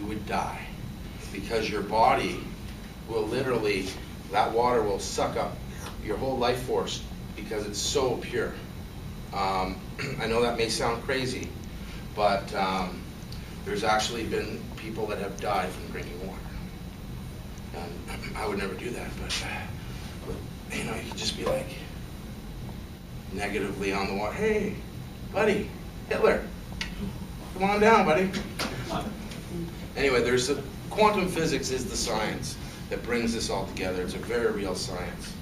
would die, because your body will literally, that water will suck up your whole life force because it's so pure. I know that may sound crazy, but there's actually been people that have died from drinking water. And I would never do that, but you know, you could just be like negatively on the water. Hey, buddy, Hitler, come on down, buddy. Anyway, there's a quantum physics is the science that brings this all together. It's a very real science,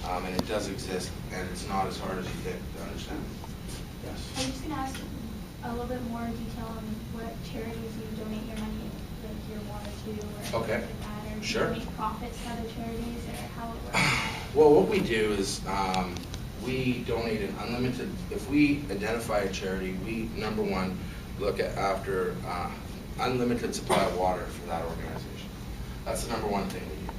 and it does exist, and it's not as hard as you think to understand. Yes. I'm just going to ask a little bit more detail on what charities you donate your money, like your water to, or okay. Like that, or sure. do you donate profits to other charities, or how it works? Well, what we do is we donate an unlimited. If we identify a charity, we number one look at after unlimited supply of water for that organization. That's the number one thing we do.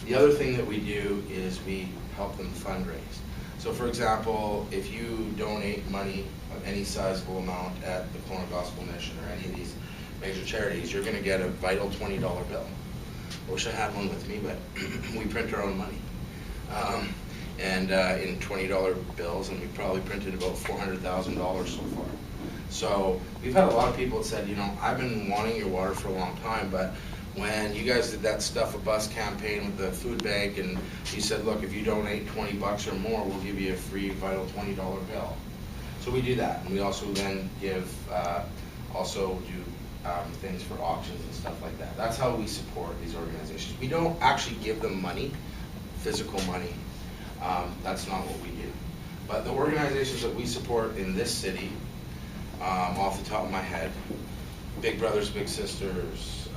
The other thing that we do is we help them fundraise. So for example, if you donate money of any sizable amount at the Kelowna Gospel Mission or any of these major charities, you're going to get a vital $20 bill. I wish I had one with me, but we print our own money. In $20 bills, and we probably printed about $400,000 so far. So we've had a lot of people that said, you know, I've been wanting your water for a long time, but when you guys did that Stuff a Bus campaign with the food bank, and you said, look, if you donate 20 bucks or more, we'll give you a free vital $20 bill. So we do that, and we also then give, also do things for auctions and stuff like that. That's how we support these organizations. We don't actually give them money, physical money. That's not what we do. But the organizations that we support in this city, off the top of my head, Big Brothers Big Sisters,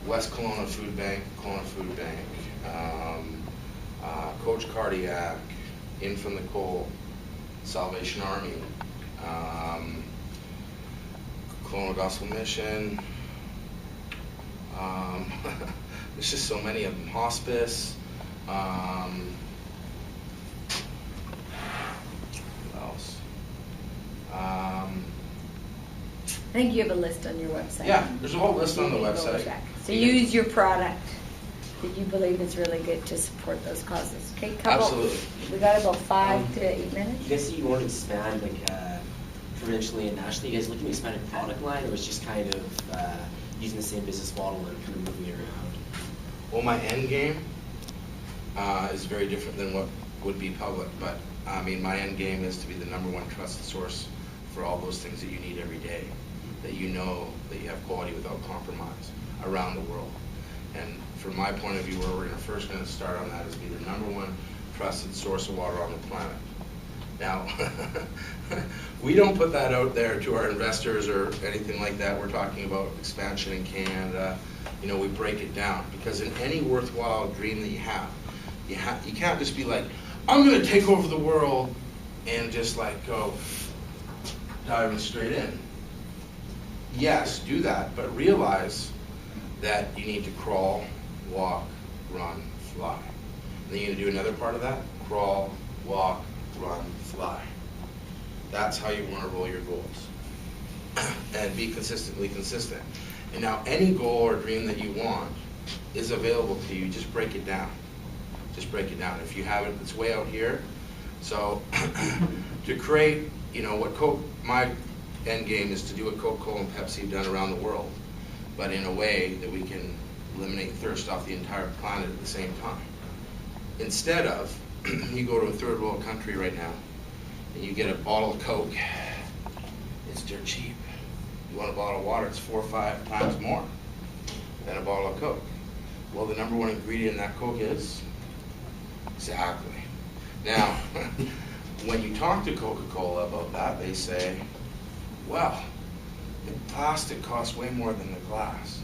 West Kelowna Food Bank, Coach Cardiac, In From the Coal, Salvation Army, Kelowna Gospel Mission, there's just so many of them, Hospice, what else? I think you have a list on your website. Yeah, there's a whole list on the website. So use your product that you believe is really good to support those causes. Okay, Absolutely. We got about 5 to 8 minutes. You guys say you want to expand like provincially and nationally. You guys looking to expand a product line, or was just kind of using the same business model and kind of moving it around? Well, my end game is very different than what would be public, but I mean, my end game is to be the #1 trusted source for all those things that you need every day, that you know that you have quality without compromise around the world. And from my point of view, where we're first going to start on that is be the #1 trusted source of water on the planet. Now, we don't put that out there to our investors or anything like that. We're talking about expansion in Canada. You know, we break it down, because in any worthwhile dream that you can't just be like, I'm going to take over the world and just like go diving straight in. Yes, do that, but realize that you need to crawl, walk, run, fly. And then you're going to do another part of that, crawl, walk, run, fly. That's how you want to roll your goals. And be consistently consistent. And now any goal or dream that you want is available to you. Just break it down. Just break it down. If you have it, it's way out here. So to create, you know, my end game is to do what Coca-Cola and Pepsi have done around the world, but in a way that we can eliminate thirst off the entire planet at the same time. Instead of, you go to a third world country right now, and you get a bottle of Coke, it's dirt cheap. You want a bottle of water, it's 4 or 5 times more than a bottle of Coke. Well, the #1 ingredient in that Coke is? Exactly. Now, when you talk to Coca-Cola about that, they say, well, the plastic costs way more than the glass.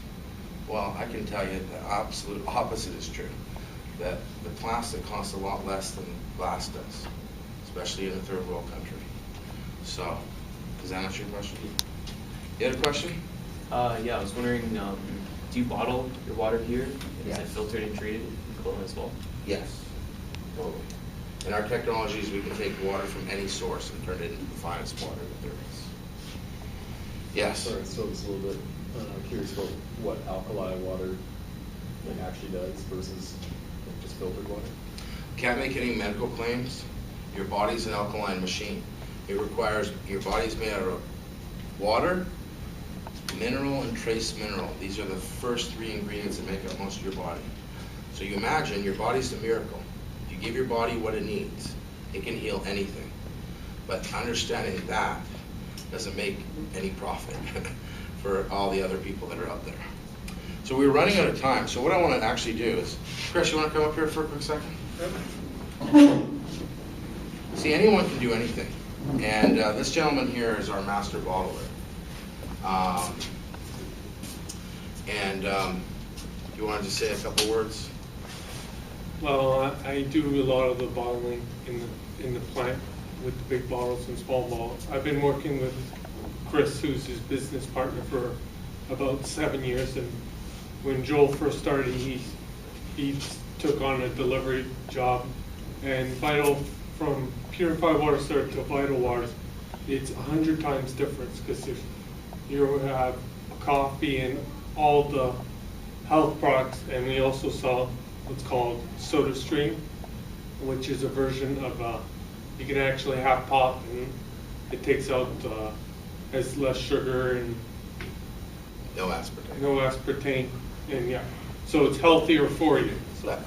Well, I can tell you the absolute opposite is true, that the plastic costs a lot less than glass does, especially in a third world country. So, does that answer your question? You had a question? Yeah, I was wondering, do you bottle your water here? And Yes. Is it filtered and treated in Kelowna as well? Yes, totally. In our technologies, we can take water from any source and turn it into the finest water that there is. Yes. Sorry, so it's a little bit. Curious about what alkali water like actually does versus like, just filtered water. Can't make any medical claims. Your body's an alkaline machine. It requires, your body's made out of water, mineral, and trace mineral. These are the first three ingredients that make up most of your body. So you imagine your body's a miracle. If you give your body what it needs, it can heal anything. But understanding that doesn't make any profit for all the other people that are out there. So we're running out of time. So what I want to actually do is, Chris, you want to come up here for a quick second? See, anyone can do anything. And this gentleman here is our master bottler. You want to just say a couple words? Well, I do a lot of the bottling in the plant with the big bottles and small bottles. I've been working with Chris, who's his business partner, for about 7 years. And when Joel first started, he took on a delivery job. And from purified water started to vital waters, it's 100 times difference, because if you have a coffee and all the health products, and we also sell what's called SodaStream, which is a version of you can actually have pop, and it takes out has less sugar and No aspartame. no aspartame, and yeah, so it's healthier for you. So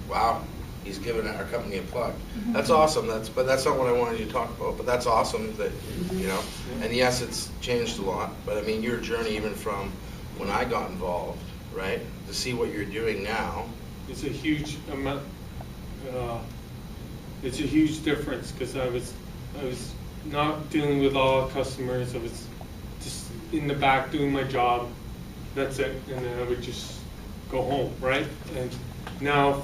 Wow, he's giving our company a plug. That's awesome. But that's not what I wanted you to talk about. But that's awesome that, you know. And yes, it's changed a lot. But I mean, your journey, even from when I got involved, right, to see what you're doing now. it's a huge amount. It's a huge difference, because I was not dealing with all customers. I was just in the back doing my job. That's it, and then I would just go home, right? And now,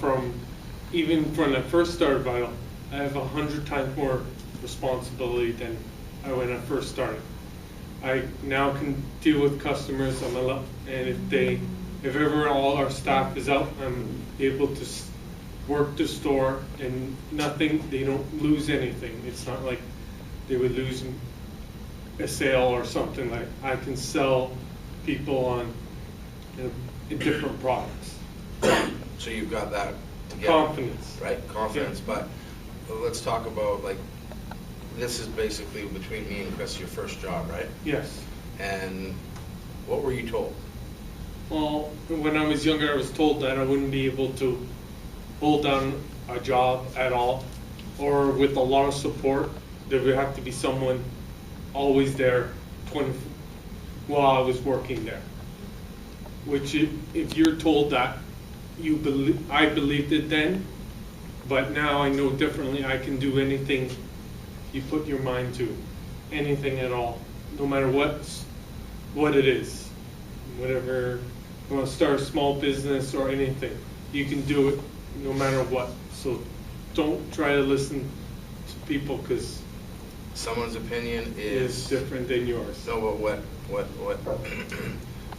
even from when I first started Vital, I have 100 times more responsibility than when I first started. I now can deal with customers. And if ever all our staff is out, I'm able to work the store, and they don't lose anything. It's not like they would lose a sale or something. Like, I can sell people on different products. So you've got that together. Confidence. Right, confidence. Yeah. But let's talk about, like, this is basically between me and Chris, your first job, right? Yes. And what were you told? Well, when I was younger, I was told that I wouldn't be able to hold down a job at all, or with a lot of support. There would have to be someone always there while I was working there. Which, if you're told that, I believed it then, but now I know differently. I can do anything you put your mind to, anything at all, no matter what it is. Whatever, you want to start a small business or anything, you can do it no matter what. So don't try to listen to people, because Someone's opinion is it's different than yours. No, but what what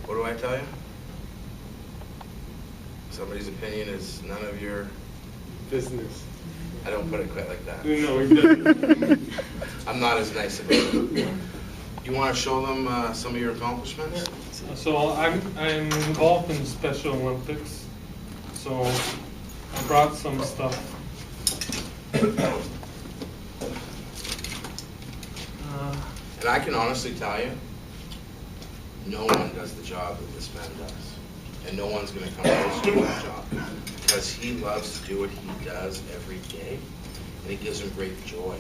do I tell you? Somebody's opinion is none of your Business. I don't put it quite like that. No, it doesn't. I'm not as nice about it. You want to show them some of your accomplishments? So I'm involved in the Special Olympics. So I brought some stuff. And I can honestly tell you, no one does the job that this man does. And no one's going to come close to that job, because he loves to do what he does every day, and it gives him great joy.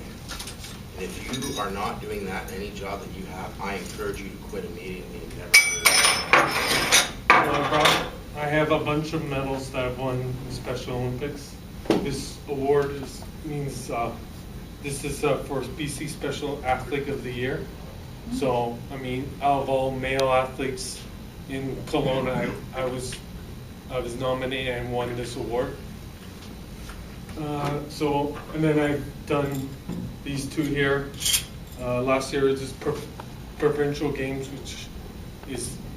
And if you are not doing that in any job that you have, I encourage you to quit immediately and never do that. I have a bunch of medals that I've won in the Special Olympics. This award means this is for BC Special Athlete of the Year. So, I mean, out of all male athletes in Kelowna, I was nominated and won this award. And then I've done these two here. Last year was just provincial games, which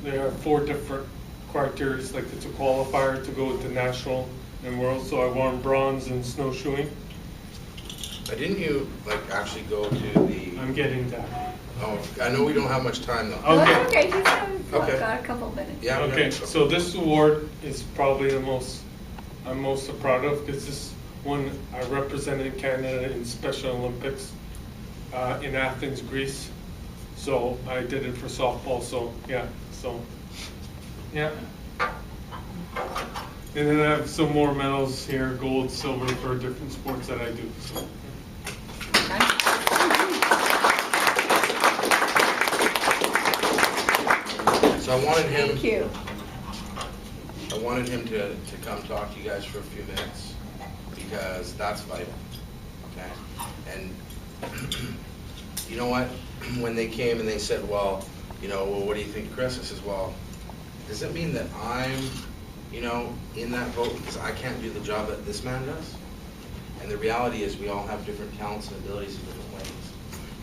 there are 4 different criteria. Like, it's a qualifier to go to national and world. So I won bronze in snowshoeing. But didn't you actually go to the? I'm getting that. Oh, I know we don't have much time though. Oh. Okay. Well, okay, you've Okay. got a couple minutes. Yeah. Okay, so this award is probably the most, I'm most proud of, because this one, I represented Canada in Special Olympics in Athens, Greece. So I did it for softball, so, yeah, yeah. And then I have some more medals here, gold, silver, for different sports that I do, so. So I wanted him. Thank you. I wanted him to come talk to you guys for a few minutes because that's vital, okay? And you know what? When they came and they said, well, what do you think, Chris? I says, well, does it mean that I'm, in that vote because I can't do the job that this man does? And the reality is we all have different talents and abilities in different ways.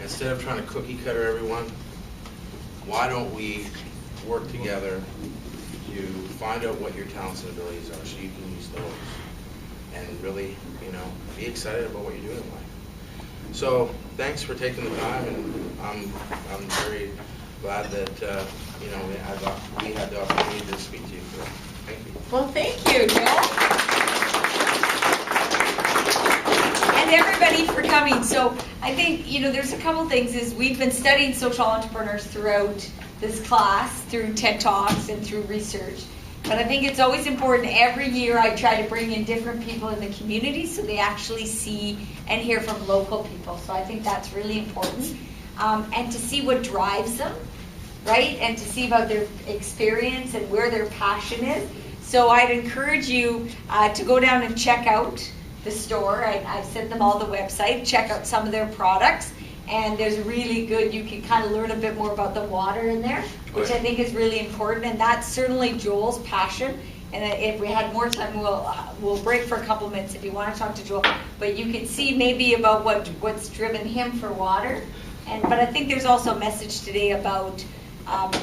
Instead of trying to cookie cutter everyone, why don't we work together to find out what your talents and abilities are so you can use those and really, be excited about what you're doing in life. So thanks for taking the time, and I'm very glad that, we had the opportunity to speak to you today. Thank you. Well, thank you, Joel. And everybody for coming. So I think, there's a couple things is we've been studying social entrepreneurs throughout this class, through TED Talks and through research. But I think it's always important, every year I try to bring in different people in the community so they actually see and hear from local people. So I think that's really important. And to see what drives them, right? And to see about their experience and where their passion is. So I'd encourage you to go down and check out the store. I've sent them all the website, check out some of their products. And there's really good, you can kind of learn a bit more about the water in there, which I think is really important. And that's certainly Joel's passion. And if we had more time, we'll break for a couple minutes if you want to talk to Joel. But you can see maybe about what's driven him for water. But I think there's also a message today about,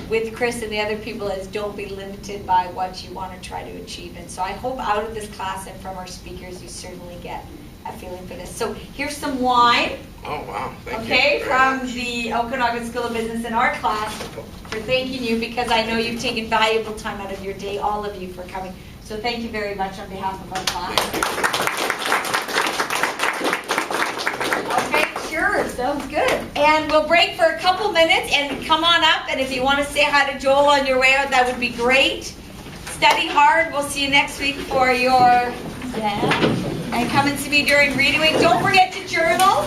with Chris and the other people, is don't be limited by what you want to try to achieve. And so I hope out of this class and from our speakers, you certainly get a feeling for this. So here's some wine. Oh, wow. Thank you. Okay, very from much. the Okanagan School of Business in our class, for thanking you, because I know you've taken valuable time out of your day, all of you, for coming. So thank you very much on behalf of our class. Okay, sure, sounds good. And we'll break for a couple minutes and come on up, and if you want to say hi to Joel on your way out, that would be great. Study hard. We'll see you next week for your exam. And come and see me during reading week. Don't forget to journal.